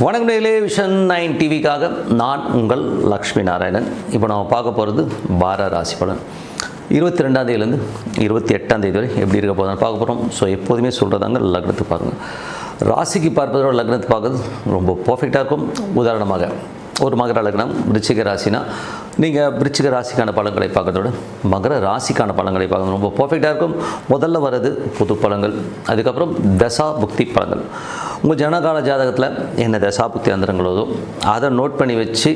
வணக்கம் டெலிவிஷன் 9 டிவிக்காக நான் உங்கள் லக்ஷ்மி நாராயணன். இப்போ நம்ம பார்க்க போகிறது வார ராசி பலன் 22ஆம் தேதியிலேருந்து 28ஆம் தேதி வரை எப்படி இருக்க போதுன்னு பார்க்க போகிறோம். ஸோ எப்போதுமே சொல்கிறதாங்க லக்னத்துக்கு பாருங்கள். ராசிக்கு பார்ப்பதோட லக்னத்தை பார்க்குறது ரொம்ப பர்ஃபெக்டாக இருக்கும். உதாரணமாக ஒரு மகர லக்னம் விருச்சிக ராசினா நீங்கள் விருச்சிக ராசிக்கான பலன்களை பார்க்கறதோட மகர ராசிக்கான பலன்களை பார்க்கறது ரொம்ப பர்ஃபெக்டாக இருக்கும். முதல்ல வர்றது பொது பலன்கள், அதுக்கப்புறம் தசா புக்தி பலன்கள். உங்கள் ஜனகால ஜாதகத்தில் என்ன தசா புக்தி அந்தரங்களோ அதை நோட் பண்ணி வச்சு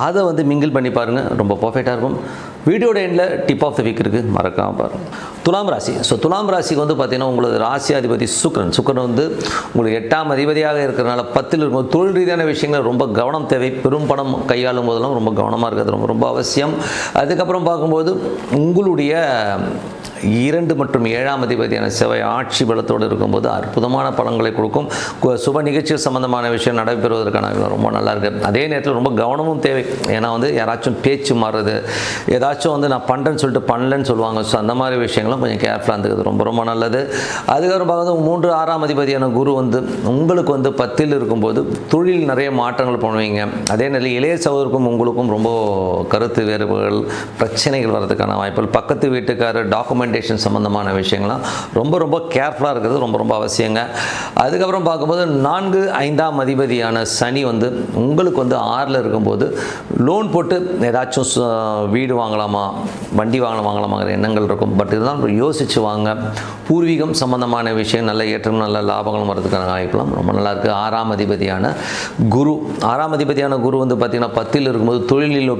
அதை மிங்கிள் பண்ணி பாருங்கள், ரொம்ப பர்ஃபெக்டாக இருக்கும். வீடியோட எண்டில் டிப் ஆஃப் த வீக் இருக்குது, மறக்காமல் பாருங்கள். துலாம் ராசி. ஸோ துலாம் ராசிக்கு பார்த்தீங்கன்னா உங்களுக்கு ராசி அதிபதி சுக்கிரன் உங்களுக்கு 8ஆம் அதிபதியாக இருக்கிறனால 10ல் இருக்கும். தொழில் ரீதியான விஷயங்கள் ரொம்ப கவனம் தேவை. பெரும் பணம் கையாளும் போதெல்லாம் ரொம்ப கவனமாக இருக்கிறது ரொம்ப ரொம்ப அவசியம். அதுக்கப்புறம் பார்க்கும்போது உங்களுடைய 2 மற்றும் 7ஆம் அதிபதியான செவ்வாய் ஆட்சி பலத்தோடு இருக்கும்போது அற்புதமான பலன்களை கொடுக்கும். சுப நிகழ்ச்சிகள் சம்பந்தமான விஷயம் நடைபெறுவதற்கான ரொம்ப நல்லா இருக்குது. அதே நேரத்தில் ரொம்ப கவனமும் தேவை. ஏன்னா யாராச்சும் பேச்சு மாறுறது, ஏதாச்சும் நான் பண்ணுறேன்னு சொல்லிட்டு பண்ணலன்னு சொல்லுவாங்க. ஸோ அந்த மாதிரி விஷயங்களும் கொஞ்சம் கேர்ஃபுல்லாக இருந்துக்கிறது ரொம்ப ரொம்ப நல்லது. அதுக்கப்புறம் பார்க்கும்போது 3 6ஆம் அதிபதியான குரு உங்களுக்கு 10ல் இருக்கும்போது தொழில் நிறைய மாற்றங்கள் பண்ணுவீங்க. அதே நேரத்தில் இளைய சகோதரருக்கும் உங்களுக்கும் ரொம்ப கருத்து வேறுபாடுகள், பிரச்சனைகள் வர்றதுக்கான வாய்ப்புகள், பக்கத்து வீட்டுக்காரர் டாக்குமெண்டேஷன் சம்மந்தமான விஷயங்கள்லாம் ரொம்ப ரொம்ப கேர்ஃபுல்லாக இருக்கிறது ரொம்ப ரொம்ப அவசியங்க. அதுக்கப்புறம் பார்க்கும்போது 4 5ஆம் அதிபதியான சனி உங்களுக்கு 6ல் இருக்கும்போது லோன் போட்டு ஏதாச்சும் வீடு வாங்கலாமா, வண்டி வாங்கலாமாங்கிற எண்ணங்கள் இருக்கும். பட் இதெல்லாம் யோசித்து வாங்க. பூர்வீகம் சம்பந்தமான விஷயம் நல்ல ஏற்றம் நல்ல லாபங்களும் வரதுக்கான வாய்ப்புலாம் ரொம்ப நல்லா இருக்குது. 6ஆம் அதிபதியான குரு பார்த்திங்கன்னா 10ல் இருக்கும்போது தொழிலில்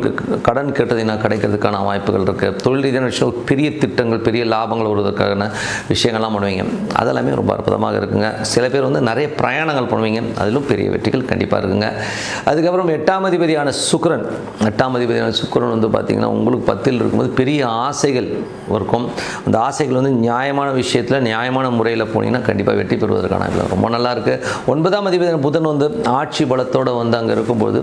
கடன் கேட்டதுன்னா கிடைக்கிறதுக்கான வாய்ப்புகள் இருக்குது. தொழில் ரீதியான விஷயம் பெரிய திட்டங்கள் பெரிய லாபங்கள் வருவதற்கான விஷயங்கள்லாம் பண்ணுவீங்க. அதெல்லாமே ரொம்ப அற்புதமாக இருக்குங்க. சில பேர் நிறைய பிரயாணங்கள் பண்ணுவீங்க, அதிலும் பெரிய வெற்றிகள் கண்டிப்பாக இருக்குங்க. அதுக்கப்புறம் 8ஆம் அதிபதியான சுக்கிரன் பார்த்திங்கன்னா உங்களுக்கு 10ல் இருக்கும்போது பெரிய ஆசைகள் இருக்கும். அந்த ஆசைகள் நியாயமான விஷயத்தில் நியாயமான முறையில் போனீங்கன்னா கண்டிப்பாக வெற்றி பெறுவதற்கான ரொம்ப நல்லா இருக்குது. 9ஆம் அதிபதியான புதன் ஆட்சி பலத்தோடு அங்கே இருக்கும்போது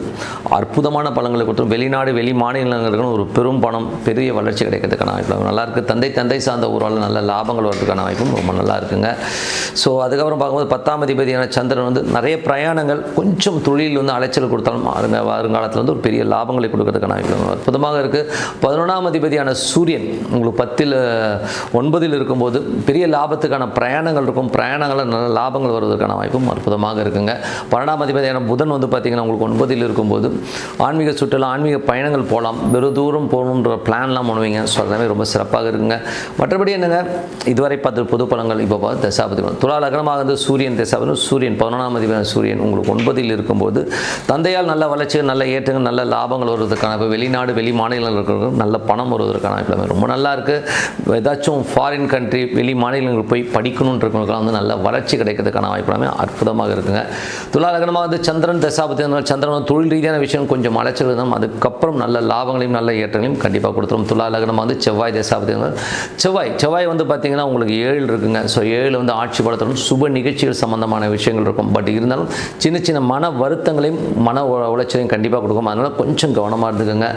அற்புதமான பலன்களை கொடுத்து வெளிநாடு வெளி மாநிலங்களுக்கு ஒரு பெரும் பணம் பெரிய வளர்ச்சி கிடைக்கிறதுக்கான வாய்ப்பு நல்லா இருக்குது. தந்தை சார்ந்த ஊரால் நல்ல லாபங்கள் வரதுக்கான வாய்ப்பும் ரொம்ப நல்லா இருக்குங்க. ஸோ அதுக்கப்புறம் பார்க்கும்போது 10ஆம் அதிபதியான சந்திரன் நிறைய பிரயாணங்கள் கொஞ்சம் தொழில் அலைச்சல் கொடுத்தாலும் வருங்காலத்தில் ஒரு பெரிய லாபங்களை கொடுக்கறதுக்கான வாய்ப்பு அற்புதமாக இருக்குது. 11ஆம் அதிபதியான சூரியன் உங்களுக்கு 9ல் இருக்கும்போது பெரிய லாபத்துக்கான பிரயாணங்கள் இருக்கும். பிரயாணங்களில் நல்ல லாபங்கள் வருவதற்கான வாய்ப்பும் அற்புதமாக இருக்குங்க. 12ஆம் அதிபதியான புதன் பார்த்திங்கன்னா உங்களுக்கு 9ல் இருக்கும்போது ஆன்மீக சுற்றுலா ஆன்மீக பயணங்கள் போகலாம், வெறு தூரம் போகணுன்ற பிளான்லாம் பண்ணுவீங்க. ஸோ அதெல்லாமே ரொம்ப சிறப்பாக இருக்குங்க. மற்றபடி என்னங்க, இதுவரை பார்த்து பொது பலன்கள். இப்போ பார்த்து தசாபதி துலா லக்னமாக சூரியன் தசாபதி. சூரியன் 11ஆம் அதிபதியான சூரியன் உங்களுக்கு 9ல் இருக்கும்போது தந்தையால் நல்ல வளர்ச்சிகள் நல்ல ஏற்றங்கள் நல்ல லாபங்கள் வருவதற்கான இப்போ வெளிநாடு வெளி மாநிலங்கள் இருக்கிற நல்ல பணம் வருவதற்கான வாய்ப்பு ரொம்ப நல்லா இருக்குது. ஏதாச்சும் ஃபாரின் கண்ட்ரி வெளி மாநிலங்களுக்கு போய் படிக்கணுன்றவங்களுக்கெல்லாம் நல்ல வளர்ச்சி கிடைக்கிறதுக்கான வாய்ப்பு அற்புதமாக இருக்குங்க. துலா லக்னமாக சந்திரன் தசாபதி. சந்திரன் தொழில் ரீதியான விஷயம் கொஞ்சம் அலைச்சல் இருந்தாலும் அதுக்கப்புறம் நல்ல லாபங்களையும் நல்ல ஏற்றங்களையும் கண்டிப்பாக கொடுத்துரும். துலா லக்னமாக செவ்வாய் தசாபதி. செவ்வாய் பார்த்திங்கன்னா உங்களுக்கு 7 இருக்குங்க. ஸோ 7 ஆட்சி பலத்துடன் சுப நிகழ்ச்சிகள் சம்பந்தமான விஷயங்கள் இருக்கும். பட் இருந்தாலும் சின்ன சின்ன மன வருத்தங்களையும் மன உளைச்சலையும் கண்டிப்பாக கொடுக்கும். அதனால் கொஞ்சம் கவனமாக இருந்துக்குங்க.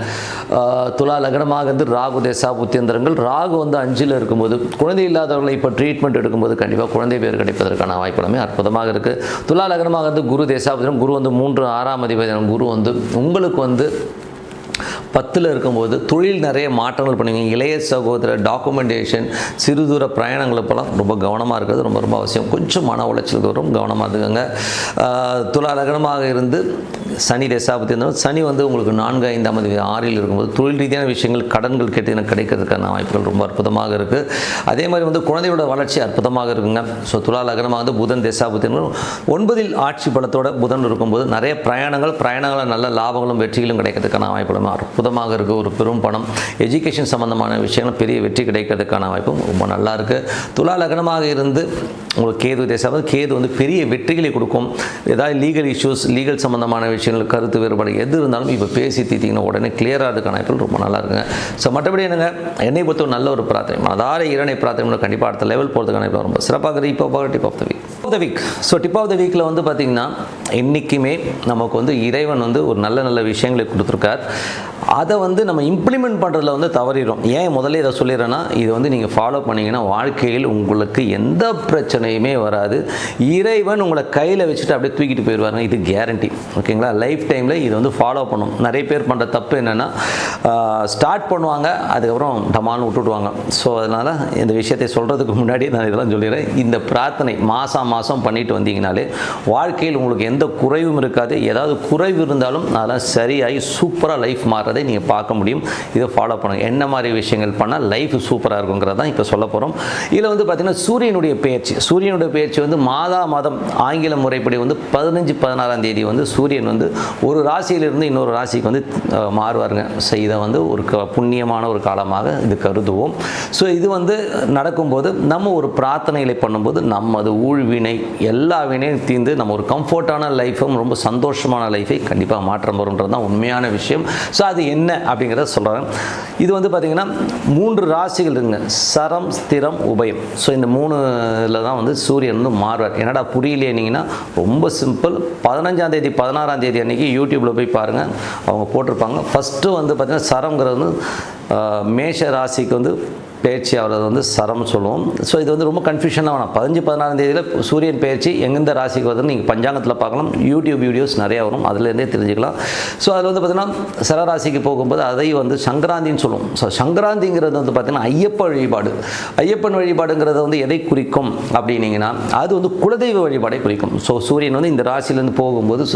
துலா லக்னமாக ராகு தசா புத்தியந்திரங்கள். ராகு 5ல் இருக்கும்போது குழந்தை இல்லாதவர்களை இப்போ ட்ரீட்மெண்ட் எடுக்கும்போது கண்டிப்பாக குழந்தை பேர் கிடைப்பதற்கான வாய்ப்புகளுமே அற்புதமாக இருக்குது. துலா லக்னமாக குரு தசாபுத்திரம். குரு 3 6ஆம் அதிபதியான குரு உங்களுக்கு 10ல் இருக்கும்போது தொழில் நிறைய மாற்றங்கள் பண்ணுவீங்க. இளைய சகோதரர் டாக்குமெண்டேஷன் சிறு தூர பிரயாணங்கள் இப்போலாம் ரொம்ப கவனமாக இருக்கிறது ரொம்ப ரொம்ப அவசியம். கொஞ்சம் மன உளைச்சலுக்கு வரும், கவனமாக இருக்குங்க. துலா லக்னமாக இருந்து சனி தசாபதி. சனி உங்களுக்கு 4 5ஆம் அதிபதி 6ல் இருக்கும்போது தொழில் ரீதியான விஷயங்கள் கடன்கள் கேட்டு கிடைக்கிறதுக்கான வாய்ப்புகள் ரொம்ப அற்புதமாக இருக்குது. அதே மாதிரி குழந்தையோட வளர்ச்சி அற்புதமாக இருக்குங்க. ஸோ துலா லக்னமாக புதன் தசாபதி 9ல் ஆட்சி பலத்தோட புதன் இருக்கும்போது நிறைய பிரயாணங்கள் நல்ல லாபங்களும் வெற்றிகளும் கிடைக்கிறதுக்கான வாய்ப்புகளும் அற்புதமாக இருக்குது. ஒரு பெரும் பணம் எஜுகேஷன் சம்பந்தமான விஷயங்கள் பெரிய வெற்றி கிடைக்கிறதுக்கான வாய்ப்பும் ரொம்ப நல்லா இருக்குது. துலா லக்னமாக இருந்து உங்களுக்கு கேது தேசம். கேது பெரிய வெற்றிகளை கொடுக்கும். ஏதாவது லீகல் இஷ்யூஸ் லீகல் சம்பந்தமான விஷயங்கள் கருத்து வேறுபாடு எது இருந்தாலும் இப்போ பேசி தீர்த்திங்கன்னா உடனே கிளியராக இருக்கான வாய்ப்புகள் ரொம்ப நல்லா இருக்குங்க. ஸோ மற்றபடி என்னங்க, என்னை பொறுத்த நல்ல ஒரு பிரார்த்தனை அதார இரணை பிரார்த்தனை கண்டிப்பாக அடுத்த லெவல் போகிறதுக்கான ரொம்ப சிறப்பாக இப்போ tip of the week. The week. So tip of the வீக்கில் வந்து பார்த்திங்கன்னா என்றைக்குமே நமக்கு வந்து இறைவன் வந்து ஒரு நல்ல நல்ல விஷயங்களை கொடுத்துருக்கார். அதை வந்து நம்ம இம்ப்ளிமெண்ட் பண்ணுறதுல வந்து தவறிடும். ஏன் முதல்ல இதை சொல்லிடுறேன்னா, இது வந்து நீங்கள் ஃபாலோ பண்ணிங்கன்னா வாழ்க்கையில் உங்களுக்கு எந்த பிரச்சனையுமே வராது. இறைவன் உங்களை கையில் வச்சுட்டு அப்படியே தூக்கிட்டு போயிடுவாருங்க, இது கேரண்டி. ஓகேங்களா? லைஃப் டைமில் இது வந்து ஃபாலோ பண்ணும். நிறைய பேர் பண்ணுற தப்பு என்னென்னா, ஸ்டார்ட் பண்ணுவாங்க, அதுக்கப்புறம் டமால்னு விட்டுடுவாங்க. ஸோ அதனால் இந்த விஷயத்தை சொல்கிறதுக்கு முன்னாடி நான் இதெல்லாம் சொல்லிடுறேன். இந்த பிரார்த்தனை மாதம் பண்ணிட்டு வந்தீங்கனாலே வாழ்க்கையில் உங்களுக்கு எந்த குறைவும் இருக்காது. ஏதாவது குறைவு இருந்தாலும் அதெல்லாம் சரியாகி சூப்பராக லைஃப் மாறுறதை நீங்கள் பார்க்க முடியும். இதை ஃபாலோ பண்ணுங்கள். என்ன மாதிரி விஷயங்கள் பண்ணால் லைஃப் சூப்பராக இருக்குங்கிறது தான் இப்போ சொல்ல போகிறோம். இதில் வந்து பார்த்திங்கன்னா சூரியனுடைய பெயர்ச்சி வந்து மாதம் ஆங்கில முறைப்படி வந்து 15-16ஆம் தேதி வந்து சூரியன் வந்து ஒரு ராசியிலிருந்து இன்னொரு ராசிக்கு வந்து மாறுவாருங்க. ஸோ இதை வந்து ஒரு புண்ணியமான ஒரு காலமாக இது கருதுவோம். ஸோ இது வந்து நடக்கும்போது நம்ம ஒரு பிரார்த்தனைகளை பண்ணும்போது நம்ம அது ஊழ்வினை எல்லா வினையும் தீர்ந்து நம்ம ஒரு கம்ஃபர்டான லைஃபும் ரொம்ப சந்தோஷமான லைஃபை கண்டிப்பாக மாற்றம் வரும்ன்றது தான் உண்மையான விஷயம். ஸோ அது என்ன அப்படிங்கிறத சொல்கிறேன். இது வந்து பார்த்திங்கன்னா 3 ராசிகள் இருக்குங்க, சரம், ஸ்திரம், உபயம். ஸோ இந்த 3ல் தான் வந்து சூரியன் வந்து மாறுவார். என்னடா புரியலையேனிங்கன்னா ரொம்ப சிம்பிள். 15ஆம் தேதி 16ஆம் தேதி அன்றைக்கி யூடியூப்பில் போய் பாருங்கள், அவங்க போட்டிருப்பாங்க. ஃபஸ்ட்டு வந்து பார்த்திங்கன்னா சரம்ங்கிறது வந்து மேஷ ராசிக்கு வந்து பயிற்சி ஆகிறது வந்து சரம் சொல்லுவோம். ஸோ இது வந்து ரொம்ப கன்ஃபியூஷனாக வேணாம். 15-16ஆம் தேதியில் சூரியன் பயிற்சி எங்கெந்த ராசிக்கு வருதுன்னு நீங்கள் பஞ்சாங்கத்தில் பார்க்கலாம். யூடியூப் வீடியோஸ் நிறையா வரும், அதுலேருந்தே தெரிஞ்சுக்கலாம். ஸோ அதில் வந்து பார்த்திங்கன்னா சரராசிக்கு போகும்போது அதை வந்து சங்கராந்தின்னு சொல்லுவோம். ஸோ சங்கராந்திங்கிறது வந்து பார்த்திங்கன்னா ஐயப்பன் வழிபாடுங்கிறது வந்து எதை குறிக்கும் அப்படின்னீங்கன்னா, அது வந்து குலதெய்வ வழிபாடை குறிக்கும். ஸோ சூரியன் வந்து இந்த ராசியிலேருந்து போகும்போது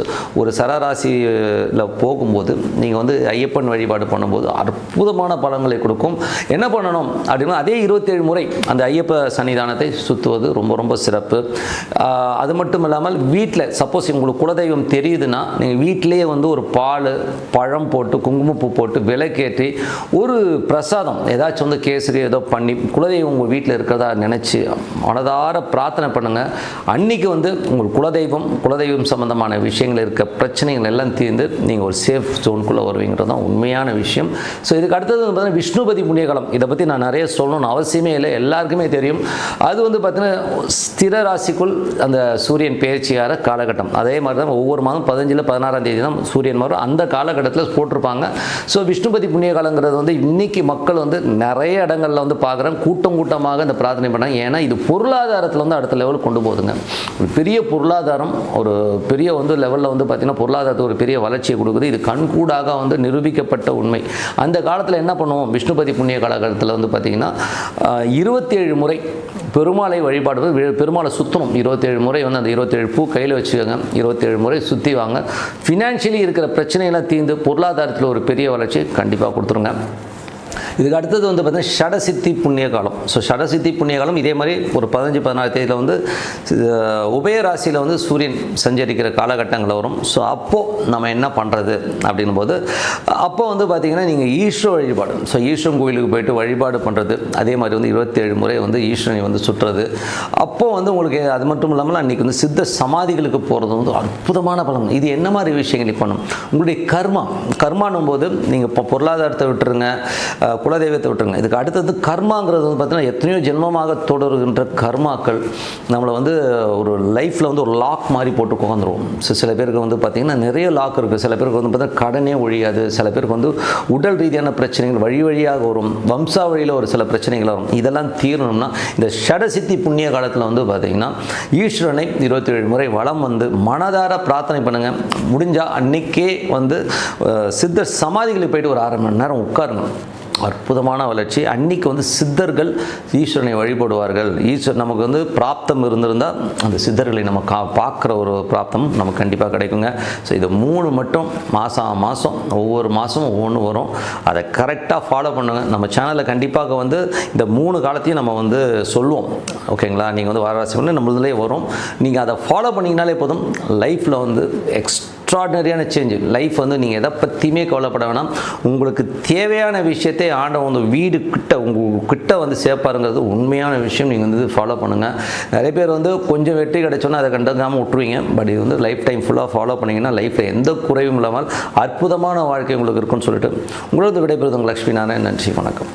ஒரு சரராசியில் போகும்போது நீங்கள் வந்து ஐயப்பன் வழிபாடு பண்ணும்போது அற்புதமான பலன்களை கொடுக்கும். என்ன பண்ணணும் அப்படின்னா, அதே 27 முறை அந்த ஐயப்ப சன்னிதானத்தை சுற்றுவது ரொம்ப ரொம்ப சிறப்பு. அது மட்டும் இல்லாமல் வீட்டில் சப்போஸ் உங்களுக்கு குலதெய்வம் தெரியுதுன்னா, நீங்கள் வீட்டிலேயே வந்து ஒரு பால், பழம் போட்டு, குங்குமப்பூ போட்டு, விளக்கேற்றி ஒரு பிரசாதம் ஏதாச்சும் வந்து கேசரி ஏதோ பண்ணி குலதெய்வம் உங்கள் வீட்டில் இருக்கிறதா நினச்சி மனதார பிரார்த்தனை பண்ணுங்கள். அன்றைக்கி வந்து உங்கள் குலதெய்வம் சம்பந்தமான விஷயங்கள் இருக்க பிரச்சனைகள் எல்லாம் தீர்ந்து நீங்கள் ஒரு சேஃப் ஜோனுக்குள்ளே வருவீங்கிறது தான் உண்மையான விஷயம். ஸோ இதுக்கு அடுத்தது வந்து பார்த்தீங்கன்னா விஷ்ணுபதி புண்ணியகாலம். இதை பற்றி நான் நிறைய சொல்லணும்னு அவசியமே இல்லை, எல்லாருக்குமே தெரியும். அது வந்து பார்த்தீங்கன்னா ஸ்திர ராசிக்குள் அந்த சூரியன் பெயர்ச்சியார காலகட்டம். அதே மாதிரி தான் ஒவ்வொரு மாதம் 15-16ஆம் தேதி தான் சூரியன் மாறும். அந்த காலகட்டத்தில் போட்டிருப்பாங்க. ஸோ விஷ்ணுபதி புண்ணிய காலங்கிறது வந்து இன்றைக்கி மக்கள் வந்து நிறைய இடங்களில் வந்து பார்க்குறாங்க, கூட்டமாக இந்த பிரார்த்தனை பண்ணாங்க. ஏன்னா இது பொருளாதாரத்தில் வந்து அடுத்த லெவலுக்கு கொண்டு போகுதுங்க. ஒரு பெரிய பொருளாதாரம், ஒரு பெரிய வந்து லெவலில் வந்து பார்த்திங்கன்னா பொருளாதாரத்தை ஒரு பெரிய வளர்ச்சியை கொடுக்குது. இது கண்கூடாக வந்து நிரூபிக்கப்பட்ட உண்மை. அந்த காலத்தில் என்ன பண்ணுவோம், விஷ்ணுபதி புண்ணிய காலகட்டத்தில் வந்து பார்த்திங்கன்னா 27 முறை பெருமாளை வழிபாடு, பெருமாளை சுற்றணும். 27 முறை வந்து அந்த 27 பூ கையில் வச்சுக்கோங்க. 27 முறை சுற்றி வாங்க. ஃபினான்ஷியலி இருக்கிற பிரச்சனையெல்லாம் தீர்ந்து பொருளாதாரத்தில் ஒரு பெரிய வளர்ச்சி கண்டிப்பாக கொடுத்துருங்க. இதுக்கு அடுத்தது வந்து பார்த்திங்கன்னா ஷடசித்தி புண்ணிய காலம். ஸோ ஷடசித்தி புண்ணிய காலம் இதே மாதிரி ஒரு 15-16 தேதியில் வந்து உபய ராசியில் வந்து சூரியன் சஞ்சரிக்கிற காலகட்டங்களில் வரும். ஸோ அப்போது நம்ம என்ன பண்ணுறது அப்படின்னும் போது, அப்போ வந்து பார்த்திங்கன்னா நீங்கள் ஈஸ்வர வழிபாடு, ஸோ ஈஸ்வரன் கோயிலுக்கு போய்ட்டு வழிபாடு பண்ணுறது, அதே மாதிரி வந்து 27 முறை வந்து ஈஸ்வரனை வந்து சுற்றுறது. அப்போது வந்து உங்களுக்கு அது மட்டும் இல்லாமல் அன்றைக்கி வந்து சித்த சமாதிகளுக்கு போகிறது வந்து அற்புதமான பலன். இது என்ன மாதிரி விஷயங்களை பண்ணும், உங்களுடைய கர்மானும் போது நீங்கள் இப்போ பொருளாதாரத்தை விட்டுருங்க, குலதெய்வத்தை விட்டுருங்க. இதுக்கு அடுத்தது கர்மாங்கிறது வந்து பார்த்தீங்கன்னா எத்தனையோ ஜென்மமாக தொடருகின்ற கர்மாக்கள் நம்மளை வந்து ஒரு லைஃப்பில் வந்து ஒரு லாக் மாதிரி போட்டு உட்காந்துருவோம். சில பேருக்கு வந்து பார்த்திங்கன்னா நிறைய லாக் இருக்குது. சில பேருக்கு வந்து பார்த்தீங்கன்னா கடனே ஒழியாது. சில பேருக்கு வந்து உடல் ரீதியான பிரச்சனைகள் வழியாக வரும். வம்சாவழியில் ஒரு சில பிரச்சனைகள் வரும். இதெல்லாம் தீரணும்னா இந்த ஷடசித்தி புண்ணிய காலத்தில் வந்து பார்த்திங்கன்னா ஈஸ்வரனை 27 முறை வலம் வந்து மனதார பிரார்த்தனை பண்ணுங்கள். முடிஞ்சால் அன்றைக்கே வந்து சித்தர் சமாதிகளுக்கு போய்ட்டு ஒரு 1/2 மணி நேரம் உட்காருங்க. அற்புதமான வளர்ச்சி. அன்றைக்கி வந்து சித்தர்கள் ஈஸ்வரனை வழிபடுவார்கள். ஈஸ்வரன் நமக்கு வந்து பிராப்தம் இருந்திருந்தால் அந்த சித்தர்களை நம்ம பார்க்குற ஒரு பிராப்தம் நமக்கு கண்டிப்பாக கிடைக்குங்க. ஸோ இது 3 மட்டும் மாதம் ஒவ்வொரு மாதமும் ஒவ்வொன்று வரும். அதை கரெக்டாக ஃபாலோ பண்ணுங்கள். நம்ம சேனலில் கண்டிப்பாக வந்து இந்த 3 காலத்தையும் நம்ம வந்து சொல்லுவோம். ஓகேங்களா? நீங்கள் வந்து வாராசி பண்ணி நம்மளதுலேயே வரும். நீங்கள் அதை ஃபாலோ பண்ணிங்கனாலே போதும். லைஃப்பில் வந்து எக்ஸ்ட்ராடினரியான சேஞ்சு. லைஃப் வந்து நீங்கள் எதை பற்றியுமே கவலைப்பட வேணாம். உங்களுக்கு தேவையான விஷயத்தை ஆண்டவன் வந்து வீடு கிட்ட உங்ககிட்ட வந்து சேர்ப்பாருங்கிறது உண்மையான விஷயம். நீங்கள் வந்து ஃபாலோ பண்ணுங்கள். நிறைய பேர் வந்து கொஞ்சம் வெற்றி கிடைச்சோன்னா அதை கண்டுக்காமல் விட்டுருவீங்க. பட் இது வந்து லைஃப் டைம் ஃபுல்லாக ஃபாலோ பண்ணிங்கன்னா லைஃப்பில் எந்த குறைவும் இல்லாமல் அற்புதமான வாழ்க்கை உங்களுக்கு இருக்குன்னு சொல்லிட்டு உங்களது விடைபெறுவது உங்கள் லக்ஷ்மி நாராயணன். நன்றி, வணக்கம்.